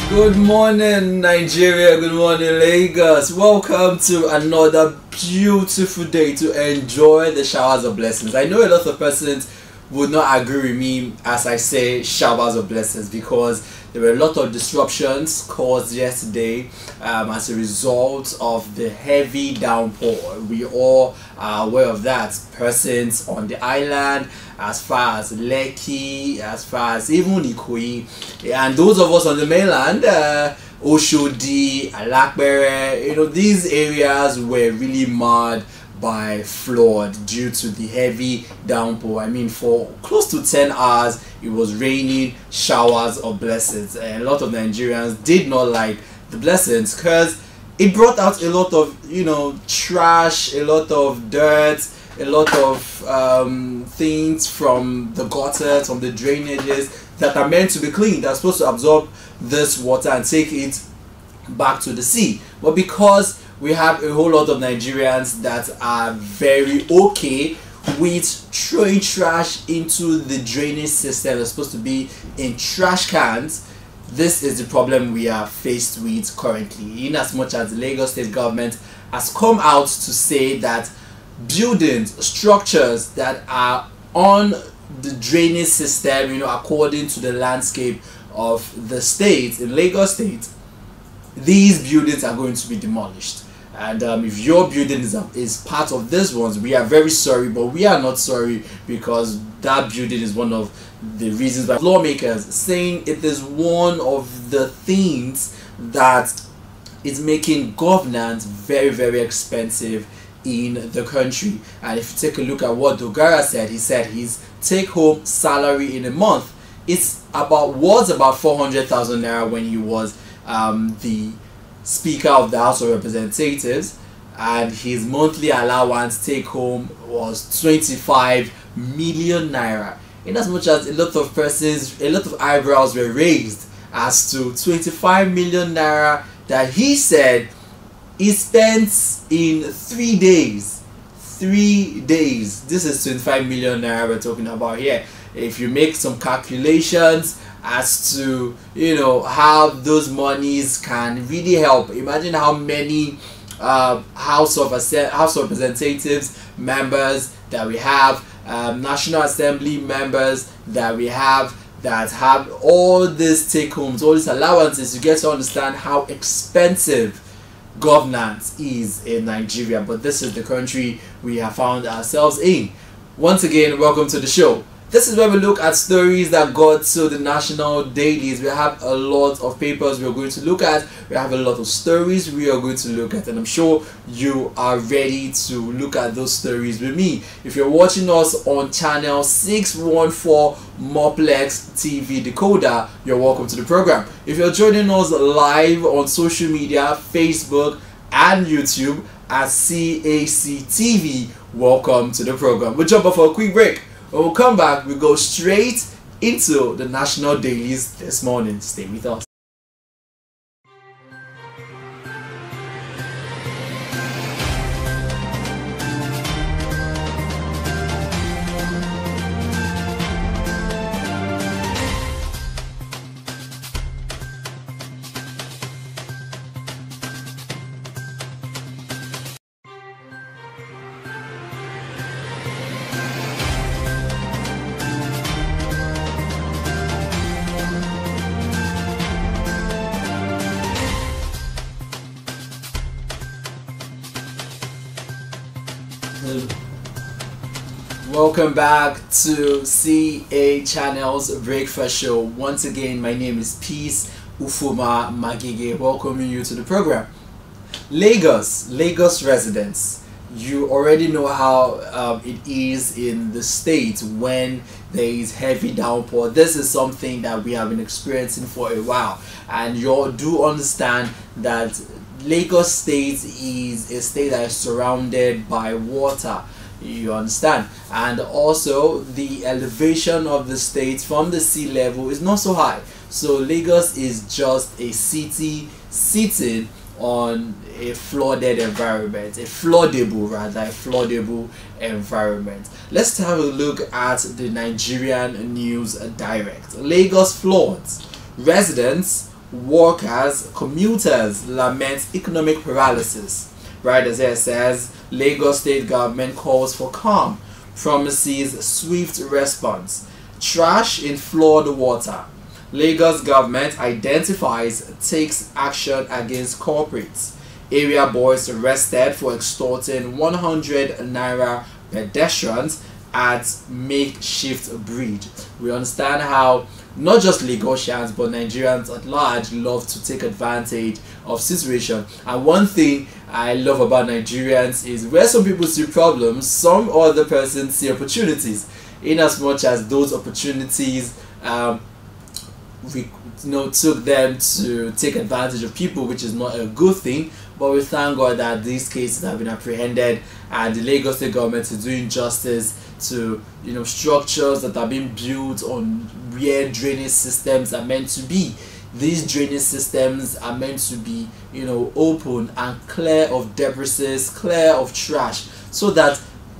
Good morning, Nigeria. Good morning, Lagos. Welcome to another beautiful day to enjoy the showers of blessings. I know a lot of persons would not agree with me as I say showers of blessings, because there were a lot of disruptions caused yesterday as a result of the heavy downpour. We all are aware of that. Persons on the island, as far as Lekki, as far as even Ikoyi, and those of us on the mainland, Oshodi, Alakbere, these areas were really marred by flood due to the heavy downpour. I mean, for close to 10 hours it was raining showers of blessings, and a lot of Nigerians did not like the blessings because it brought out a lot of trash, a lot of dirt, a lot of things from the gutters, from the drainages that are meant to be clean, that's supposed to absorb this water and take it back to the sea. But because we have a whole lot of Nigerians that are very okay with throwing trash into the drainage system that's supposed to be in trash cans, this is the problem we are faced with currently, in as much as the Lagos state government has come out to say that buildings, structures that are on the drainage system, according to the landscape of the state, in Lagos state, these buildings are going to be demolished. And if your building is part of this ones, we are very sorry, but we are not sorry, because that building is one of the reasons why lawmakers saying it is one of the things that is making governance very, very expensive in the country. And if you take a look at what Dogara said, he said his take-home salary in a month was about 400,000 naira when he was the Speaker of the House of Representatives, and his monthly allowance take home was 25 million naira. In as much as a lot of eyebrows were raised as to 25 million naira that he said he spent in 3 days. 3 days. This is 25 million naira we're talking about here. If you make some calculations as to how those monies can really help, imagine how many House of Representatives members that we have, National Assembly members that we have, that have all these take-homes, all these allowances. You get to understand how expensive governance is in Nigeria. But this is the country we have found ourselves in. Once again, welcome to the show. This is where we look at stories that got to the national dailies. We have a lot of papers we are going to look at. We have a lot of stories we are going to look at, and I'm sure you are ready to look at those stories with me. If you're watching us on channel 614 Moplex TV decoder, you're welcome to the program. If you're joining us live on social media, Facebook and YouTube at Cactv, welcome to the program. We'll jump off for a quick break. When we'll come back, we'll go straight into the national dailies this morning. Stay with us. Welcome back to CA Channel's Breakfast Show. Once again, my name is Peace Ufuma Magige, welcoming you to the program. Lagos residents, you already know how it is in the state when there is heavy downpour. This is something that we have been experiencing for a while, and you do understand that Lagos State is a state that is surrounded by water. You understand, and also the elevation of the state from the sea level is not so high, so Lagos is just a city sitting on a flooded environment, a floodable environment. Let's have a look at the Nigerian News Direct. Lagos floods, residents Workers, commuters lament economic paralysis. Right, as it says, Lagos state government calls for calm, promises swift response. Trash in flawed water. Lagos government identifies, takes action against corporates. Area boys arrested for extorting 100 naira pedestrians at makeshift bridge. We understand how not just Lagosians but Nigerians at large love to take advantage of situation. And one thing I love about Nigerians is where some people see problems, some other persons see opportunities. In as much as those opportunities we took them to take advantage of people, which is not a good thing, but we thank God that these cases have been apprehended and the Lagos state government is doing justice to structures that are being built on where drainage systems are meant to be. These drainage systems are meant to be open and clear of debris, clear of trash, so that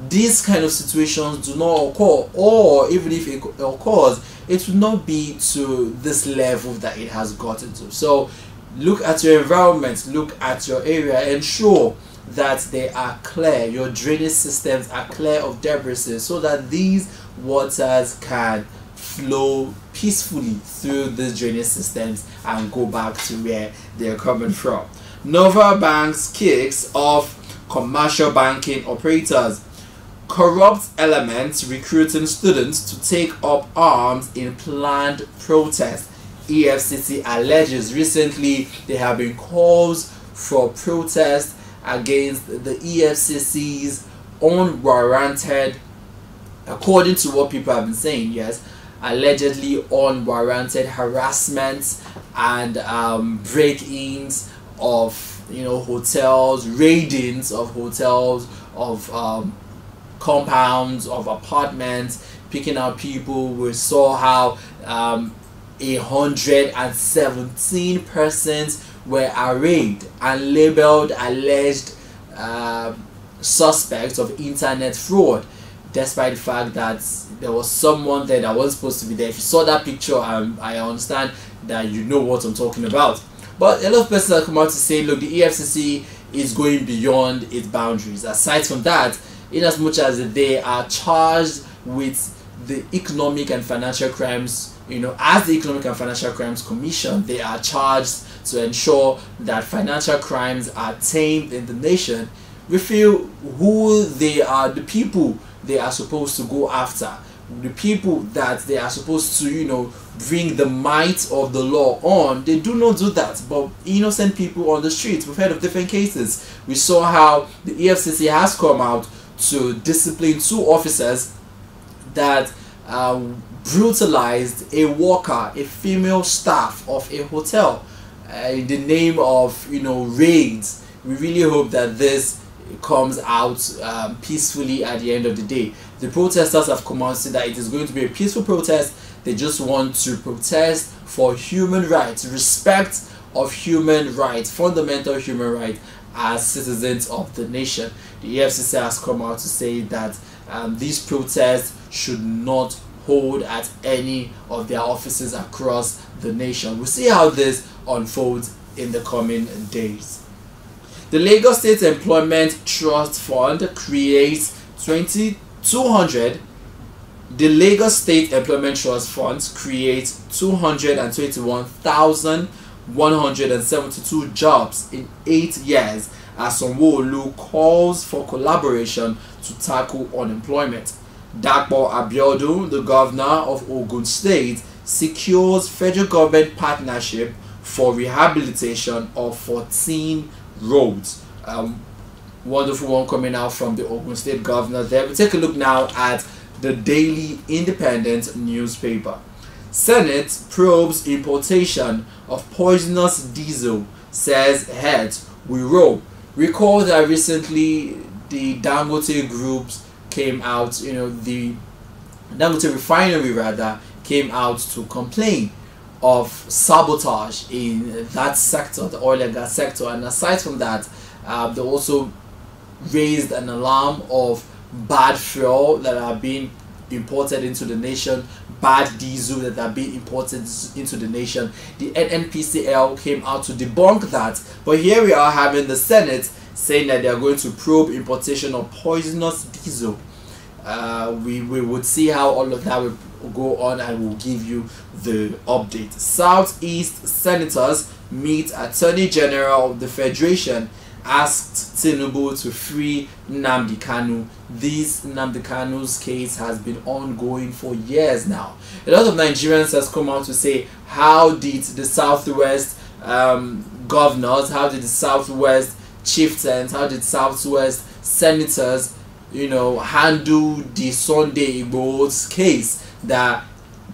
these kind of situations do not occur, or even if it occurs, it will not be to this level that it has gotten to. So look at your environment, look at your area, ensure that they are clear, your drainage systems are clear of debris, so that these waters can flow peacefully through these drainage systems and go back to where they're coming from. Nova Banks kicks off commercial banking operators. Corrupt elements recruiting students to take up arms in planned protest. EFCC alleges recently there have been calls for protest against the EFCC's unwarranted, according to what people have been saying, yes, allegedly unwarranted harassment and break-ins of hotels, raidings of hotels, of compounds, of apartments, picking out people. We saw how 117 persons were arraigned and labeled alleged suspects of internet fraud, despite the fact that there was someone there that wasn't supposed to be there. If you saw that picture, I understand that you know what I'm talking about. But a lot of persons have come out to say, look, the EFCC is going beyond its boundaries. Aside from that, in as much as they are charged with the economic and financial crimes, as the Economic and Financial Crimes Commission, they are charged to ensure that financial crimes are tamed in the nation. We feel who they are, the people they are supposed to go after, the people that they are supposed to, bring the might of the law on, they do not do that. But innocent people on the streets, we've heard of different cases. We saw how the EFCC has come out to discipline 2 officers that brutalized a worker, a female staff of a hotel, in the name of raids. We really hope that this comes out peacefully at the end of the day. The protesters have come out and said that it is going to be a peaceful protest. They just want to protest for human rights, respect of human rights, fundamental human rights as citizens of the nation. The EFCC has come out to say that these protests should not hold at any of their offices across the nation. We'll see how this unfolds in the coming days. The Lagos State Employment Trust Fund creates 2,200. The Lagos State Employment Trust Fund creates 221,172 jobs in 8 years as Sanwo-Olu calls for collaboration to tackle unemployment. Dapo Abiodun, the governor of Ogun State, secures federal government partnership for rehabilitation of 14 roads. Wonderful one coming out from the Ogun State governor there. We take a look now at the Daily Independent newspaper. Senate probes importation of poisonous diesel, says heads we roll. Recall that recently the Dangote groups came out, the Dangote refinery rather came out to complain of sabotage in that sector, the oil and gas sector. And aside from that, they also raised an alarm of bad fuel that are being imported into the nation, bad diesel that are being imported into the nation. The NNPCL came out to debunk that, but here we are having the Senate saying that they are going to probe importation of poisonous diesel. We would see how all of that will go on, and we'll give you the update. Southeast senators meet Attorney General of the Federation, asked Tinubu to free Nnamdi Kanu. This Nnamdi Kanu's case has been ongoing for years now. A lot of Nigerians has come out to say, how did the Southwest governors, how did the Southwest chieftains, how did Southwest senators, you know, handle the Sunday Igboho's case? That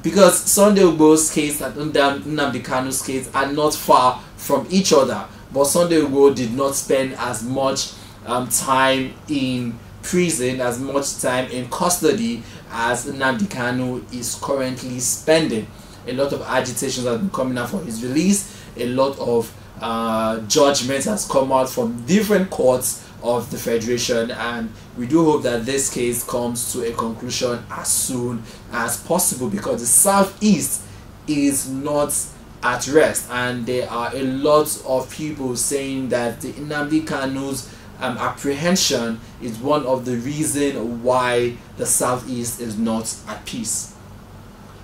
because Sunday Igboho's case and Nnamdi Kanu's case are not far from each other, but Sunday Igboho did not spend as much time in prison, as much time in custody as Nnamdi Kanu is currently spending. A lot of agitations have been coming out for his release. A lot of judgments has come out from different courts of the Federation, and we do hope that this case comes to a conclusion as soon as possible, because the Southeast is not at rest, and there are a lot of people saying that the Nnamdi Kanu's apprehension is one of the reasons why the Southeast is not at peace.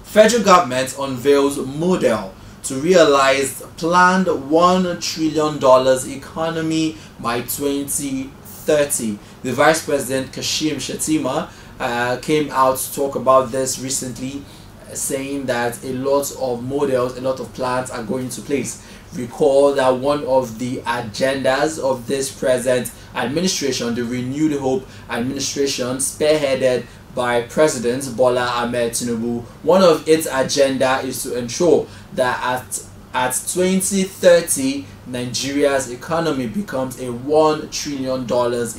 Federal government unveils model to realize planned $1 trillion economy by 2030. The Vice President Kashim Shettima came out to talk about this recently, saying that a lot of models, a lot of plans are going into place. Recall that one of the agendas of this present administration, the Renewed Hope administration, spearheaded by President Bola Ahmed Tinubu, one of its agenda is to ensure that at 2030 Nigeria's economy becomes a $1 trillion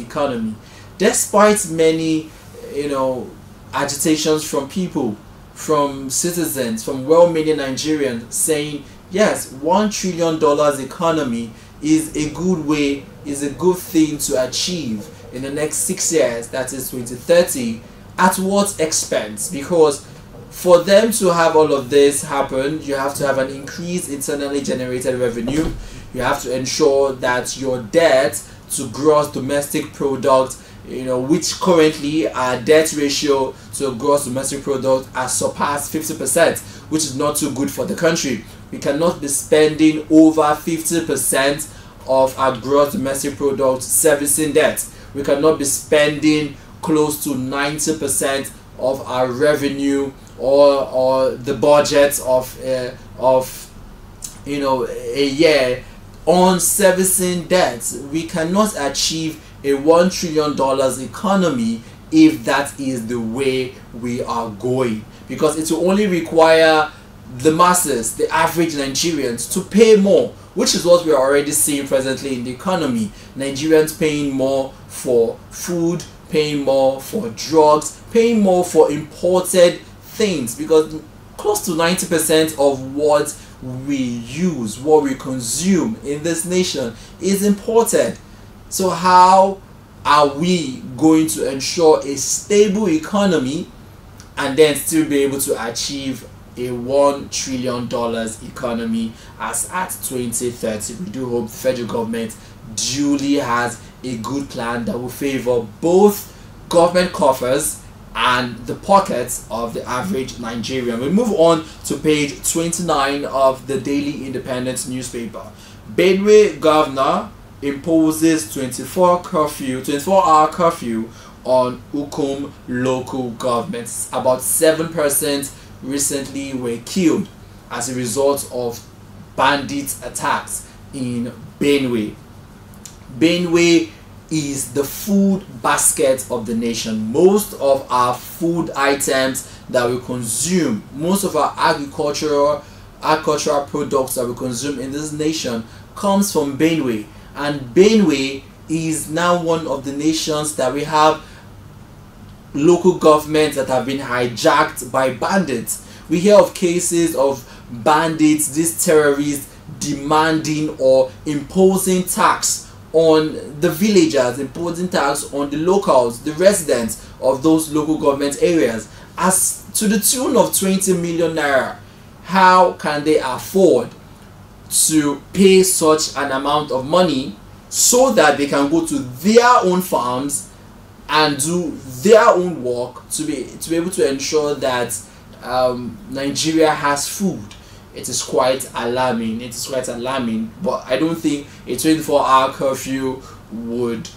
economy. Despite many, you know, agitations from people, from citizens, from well-meaning Nigerians saying, yes, $1 trillion economy is a good way, is a good thing to achieve in the next 6 years, that is 2030. At what expense? Because for them to have all of this happen, you have to have an increased internally generated revenue. You have to ensure that your debt to gross domestic product, you know, which currently our debt ratio to gross domestic product has surpassed 50%, which is not too good for the country. We cannot be spending over 50% of our gross domestic product servicing debt. We cannot be spending close to 90% of our revenue or the budget of you know, a year on servicing debt. We cannot achieve a $1 trillion economy if that is the way we are going, because it will only require the masses, the average Nigerians, to pay more, which is what we are already seeing presently in the economy. Nigerians paying more for food, paying more for drugs, paying more for imported things, because close to 90% of what we use, what we consume in this nation is imported. So how are we going to ensure a stable economy and then still be able to achieve a $1 trillion economy as at 2030? We do hope the federal government duly has a good plan that will favor both government coffers and the pockets of the average Nigerian. We move on to page 29 of the Daily Independent newspaper. Benue governor imposes 24-hour curfew on Ukum local governments. About 7% recently were killed as a result of bandit attacks in Benue. Benue is the food basket of the nation. Most of our food items that we consume, most of our agricultural products that we consume in this nation comes from Benue. And Benue is now one of the nations that we have local governments that have been hijacked by bandits. We hear of cases of bandits, these terrorists, demanding or imposing tax on the villagers, imposing tax on the locals, the residents of those local government areas, as to the tune of 20 million naira. How can they afford to pay such an amount of money so that they can go to their own farms and do their own work to be able to ensure that Nigeria has food? It is quite alarming. It is quite alarming. But I don't think a 24-hour curfew would,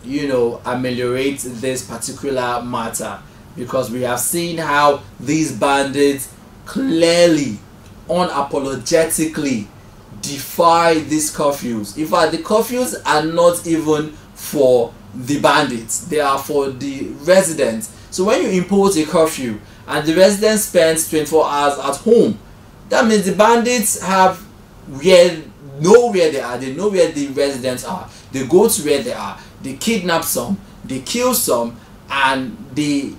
ameliorate this particular matter, because we have seen how these bandits clearly, unapologetically defy these curfews. In fact, the curfews are not even for the bandits, they are for the residents. So when you impose a curfew and the resident spends 24 hours at home, that means the bandits know where they are, they know where the residents are, they go to where they are, they kidnap some, they kill some, and they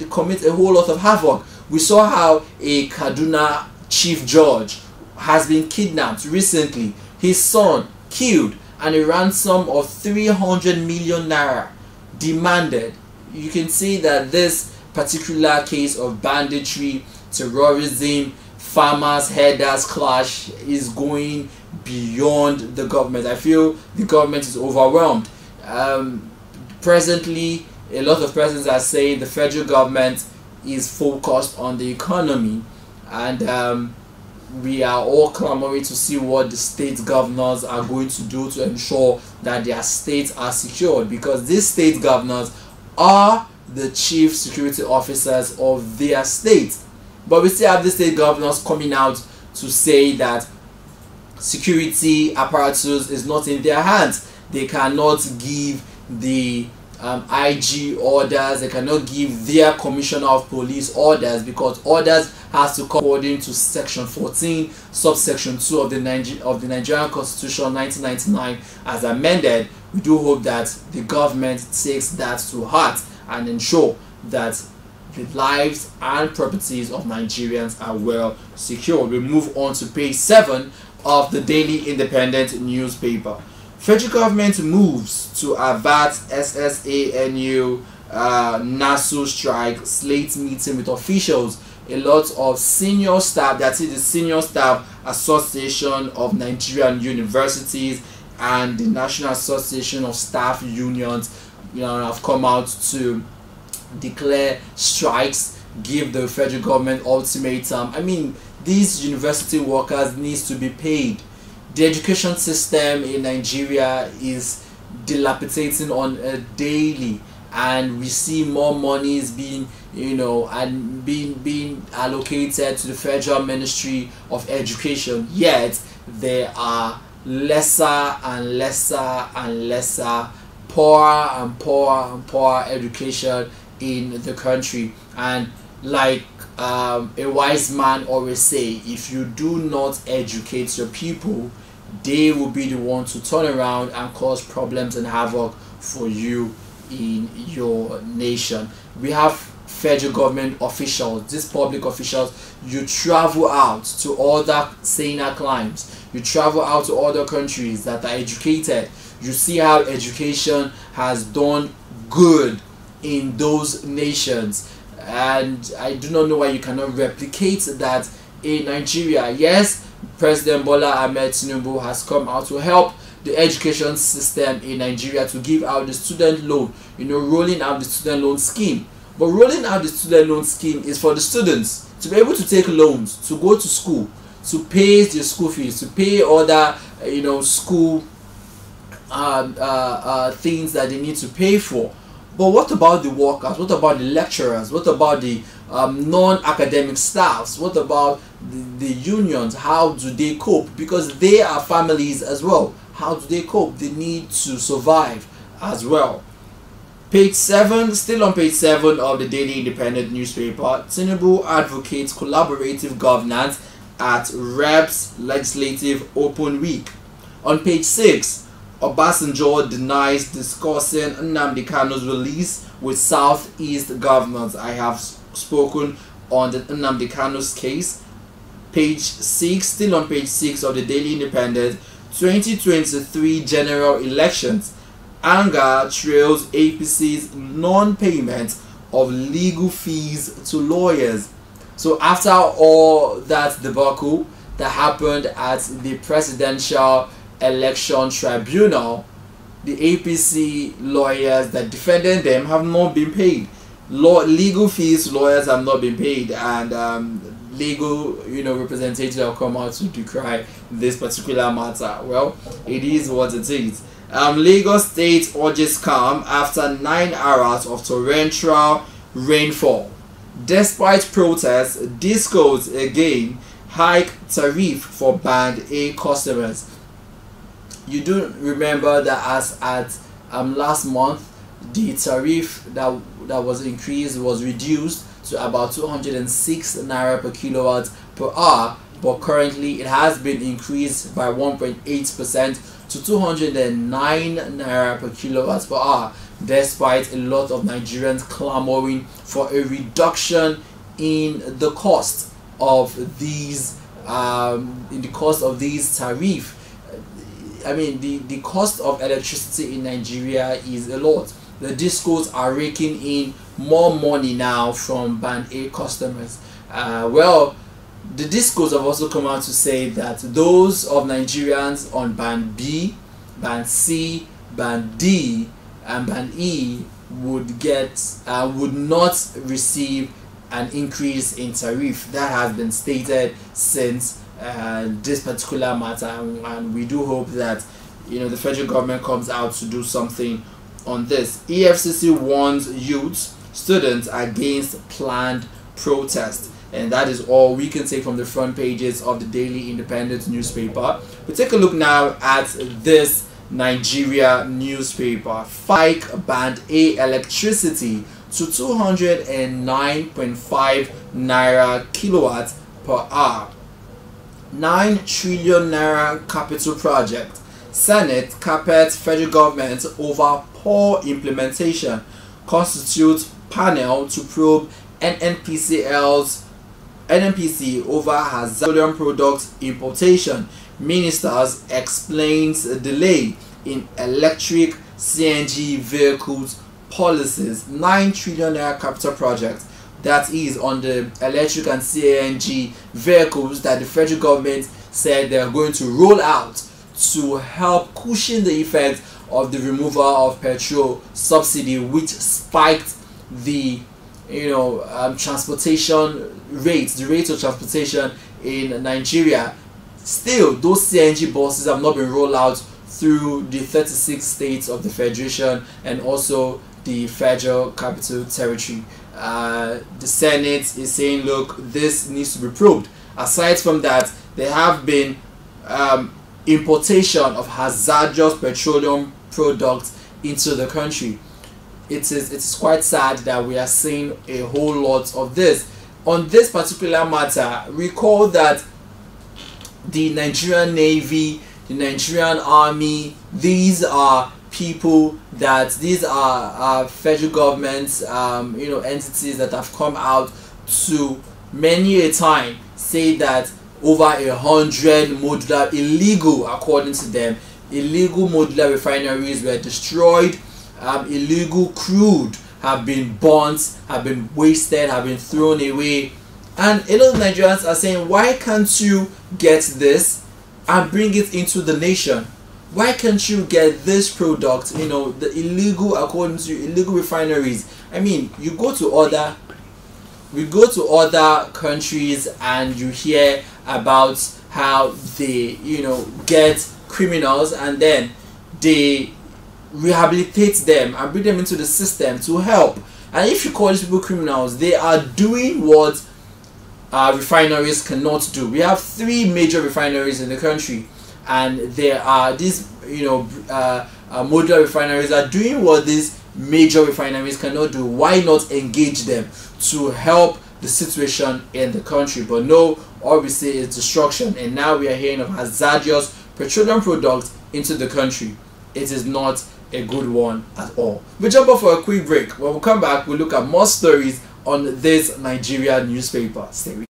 commit a whole lot of havoc. We saw how a Kaduna chief judge has been kidnapped recently, his son killed, and a ransom of 300 million naira demanded. You can see that this particular case of banditry, terrorism, farmers herders clash is going beyond the government. I feel the government is overwhelmed. Presently, a lot of persons are saying the federal government is focused on the economy, and we are all clamoring to see what the state governors are going to do to ensure that their states are secured, because these state governors are the chief security officers of their state. But we still have the state governors coming out to say that security apparatus is not in their hands. They cannot give the IG orders, they cannot give their commissioner of police orders, because orders has to come according to section 14 subsection 2 of the Nigerian Constitution 1999 as amended. We do hope that the government takes that to heart and ensure that the lives and properties of Nigerians are well secured. We move on to page 7 of the Daily Independent newspaper. Federal government moves to avert SSANU NASU strike, slate meeting with officials. A lot of senior staff, that is the Senior Staff Association of Nigerian Universities and the National Association of Staff Unions, have come out to declare strikes, give the federal government ultimatum. I mean, these university workers needs to be paid. The education system in Nigeria is dilapidating on a daily, and we see more monies being being allocated to the Federal Ministry of Education, yet there are lesser and lesser and lesser, poorer and poorer and poorer education in the country. And like a wise man always say, if you do not educate your people, they will be the ones to turn around and cause problems and havoc for you in your nation. We have federal government officials, these public officials, you travel out to other saner climes, you travel out to other countries that are educated, you see how education has done good in those nations, and I do not know why you cannot replicate that in Nigeria. Yes, President Bola Ahmed Tinubu has come out to help the education system in Nigeria, to give out the student loan, rolling out the student loan scheme. But rolling out the student loan scheme is for the students to be able to take loans, to go to school, to pay their school fees, to pay other school things that they need to pay for. But what about the workers? What about the lecturers? What about the non-academic staffs? What about the unions? How do they cope? Because they are families as well. How do they cope? They need to survive as well. Page 7, still on page 7 of the Daily Independent newspaper, Tinubu advocates collaborative governance at Reps Legislative Open Week. On page 6, Obasanjo denies discussing Nnamdi Kanu's release with Southeast governors. I have spoken on the Nnamdi Kanu's case. Page 6, still on page 6 of the Daily Independent, 2023 general elections. Anger trails APC's non-payment of legal fees to lawyers. So after all that debacle that happened at the Presidential Election Tribunal, the APC lawyers that defended them have not been paid. Legal fees to lawyers have not been paid, and legal representatives have come out to decry this particular matter. Well, it is what it is. Lagos State urges calm after 9 hours of torrential rainfall. Despite protests, discos again hike tariff for Band A customers. You do remember that as at last month, the tariff that was increased was reduced to about 206 naira per kilowatt per hour, but currently it has been increased by 1.8% to 209 naira per kilowatt per hour, despite a lot of Nigerians clamoring for a reduction in the cost of these tariff. I mean, the cost of electricity in Nigeria is a lot. The discos are raking in more money now from Band A customers. Well, the discos have also come out to say that those of Nigerians on Band B, Band C, Band D, and Band E would not receive an increase in tariff. That has been stated since this particular matter, and we do hope that the federal government comes out to do something on this. EFCC warns youths, students against planned protest. And that is all we can take from the front pages of the Daily Independent newspaper. We take a look now at this Nigeria newspaper. Spike Band A electricity to 209.5 naira kilowatt per hour. 9 trillion naira capital project. Senate carpets federal government over poor implementation. Constitute panel to probe NNPC over hazardous products importation. Ministers explains delay in electric CNG vehicles policies. 9 trillion naira capital project, that is on the electric and CNG vehicles that the federal government said they are going to roll out to help cushion the effect of the removal of petrol subsidy, which spiked the transportation rates, the rate of transportation in Nigeria. Still, those CNG buses have not been rolled out through the 36 states of the federation and also the federal capital territory. The Senate is saying, look, this needs to be probed. Aside from that, there have been importation of hazardous petroleum products into the country. It is quite sad that we are seeing a whole lot of this. On this particular matter, recall that the Nigerian Navy, the Nigerian Army, these are people that these are federal governments, entities that have come out to many a time say that over 100 modular illegal, according to them, illegal modular refineries were destroyed. Illegal crude have been burnt, have been wasted, have been thrown away, and a lot of Nigerians are saying, why can't you get this and bring it into the nation? Why can't you get this product, the illegal, according to illegal refineries? I mean, we go to other countries and you hear about how they get criminals and then they rehabilitate them and bring them into the system to help. And if you call these people criminals, they are doing what refineries cannot do. We have 3 major refineries in the country, and there are these modular refineries are doing what these major refineries cannot do. Why not engage them to help the situation in the country? But no, all we see is destruction, and now we are hearing of hazardous petroleum products into the country. It is not a good one at all. We jump off for a quick break. When we come back, we'll look at more stories on this Nigeria newspaper. Stay with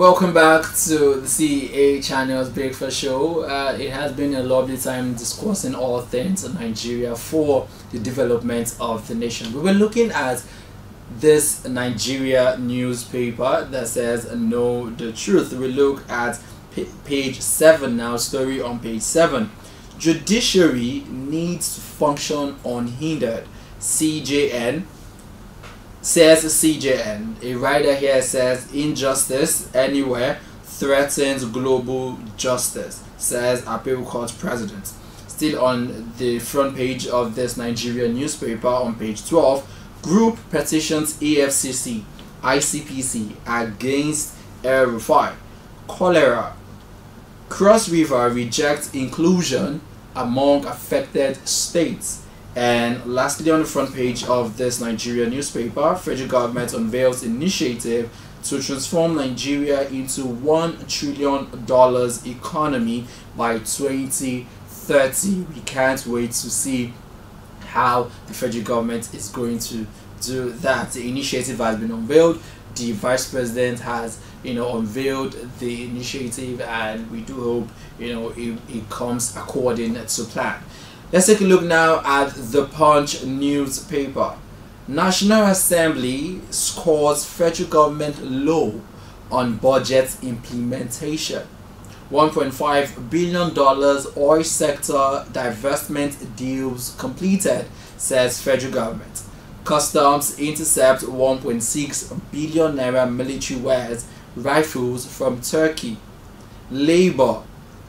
Welcome back to the CA Channel's Breakfast Show. It has been a lovely time discussing all things in Nigeria for the development of the nation. We were looking at this Nigeria newspaper that says "Know the Truth." We look at page 7 now, story on page 7. Judiciary needs to function unhindered. CJN. Says CJN. A writer here says injustice anywhere threatens global justice, says Appeal Court President. Still on the front page of this Nigerian newspaper on page 12, group petitions EFCC, ICPC against Air Rufai. Cholera. Cross River rejects inclusion among affected states. And lastly, on the front page of this Nigerian newspaper, federal government unveils initiative to transform Nigeria into $1 trillion economy by 2030. We can't wait to see how the federal government is going to do that. The initiative has been unveiled. The vice president has unveiled the initiative, and we do hope it comes according to plan. Let's take a look now at the Punch newspaper. National Assembly scores federal government low on budget implementation. $1.5 billion oil sector divestment deals completed, says federal government. Customs intercept 1.6 billion naira military wares rifles from Turkey. Labour.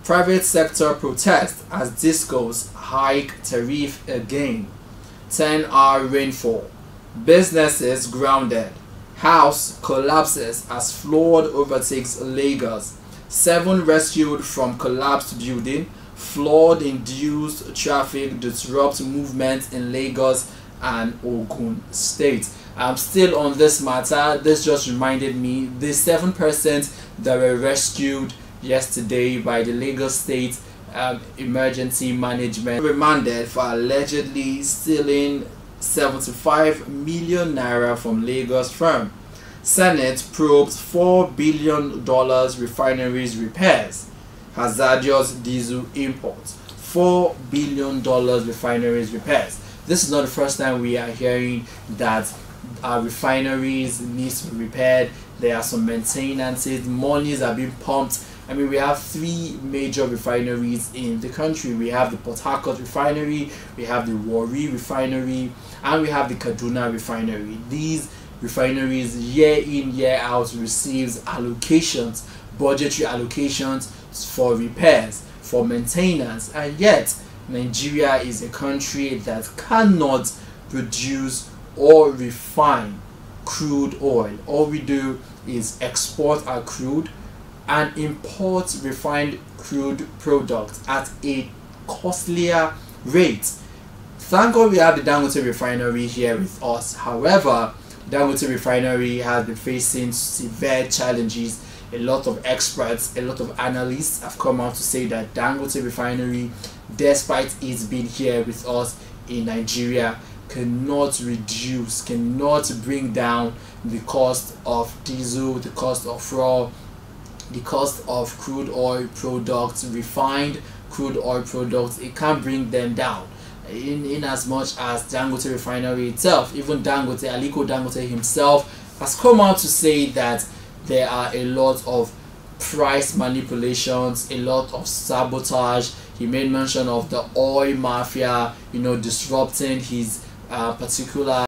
Private sector protest as discos hike tariff again. 10-hour rainfall. Businesses grounded. House collapses as flood overtakes Lagos. 7 rescued from collapsed building. Flood-induced traffic disrupts movement in Lagos and Ogun State. I'm still on this matter. This just reminded me the 7% that were rescued yesterday by the Lagos State Emergency Management remanded for allegedly stealing 75 million naira from Lagos firm. Senate probes $4 billion refineries repairs. Hazardous diesel imports. $4 billion refineries repairs. This is not the first time we are hearing that our refineries need to be repaired. There are some maintenances, monies are being pumped. I mean, we have 3 major refineries in the country. We have the Port Harcourt refinery, we have the Warri refinery, and we have the Kaduna refinery. These refineries, year in, year out, receives allocations, budgetary allocations for repairs, for maintenance, and yet Nigeria is a country that cannot produce or refine crude oil. All we do is export our crude and import refined crude products at a costlier rate. Thank God we have the Dangote refinery here with us. However, Dangote refinery has been facing severe challenges. A lot of experts, a lot of analysts have come out to say that Dangote refinery, despite it being here with us in Nigeria, cannot reduce, cannot bring down the cost of diesel, the cost of fuel, the cost of crude oil products, refined crude oil products. It can't bring them down. In as much as Dangote refinery itself, even Dangote, Aliko Dangote himself, has come out to say that there are a lot of price manipulations, a lot of sabotage. He made mention of the oil mafia, disrupting his particular